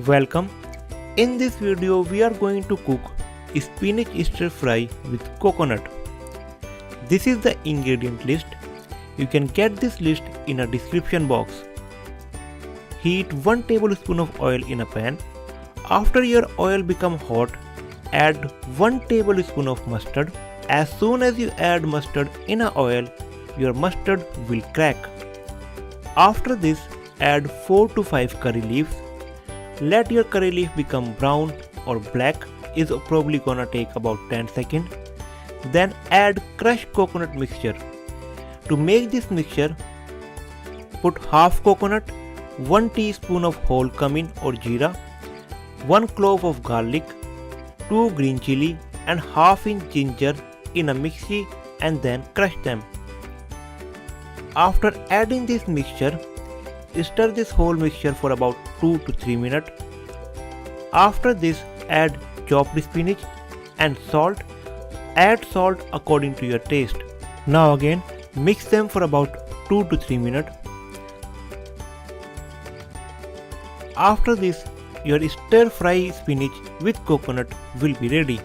Welcome. In this video we are going to cook spinach stir fry with coconut. This is the ingredient list. You can get this list in a description box. Heat 1 tablespoon of oil in a pan. After your oil becomes hot, add 1 tablespoon of mustard. As soon as you add mustard in a oil, your mustard will crack. After this, add 4 to 5 curry leaves. Let your curry leaf become brown or black. Is probably gonna take about 10 seconds. Then add crushed coconut mixture. To make this mixture, put half coconut, 1 teaspoon of whole cumin or jeera, 1 clove of garlic, 2 green chilli and half inch ginger in a mixie and then crush them. After adding this mixture, stir this whole mixture for about 2 to 3 minutes. After this, add chopped spinach and salt. Add salt according to your taste. Now again, mix them for about 2 to 3 minutes. After this, your stir fry spinach with coconut will be ready.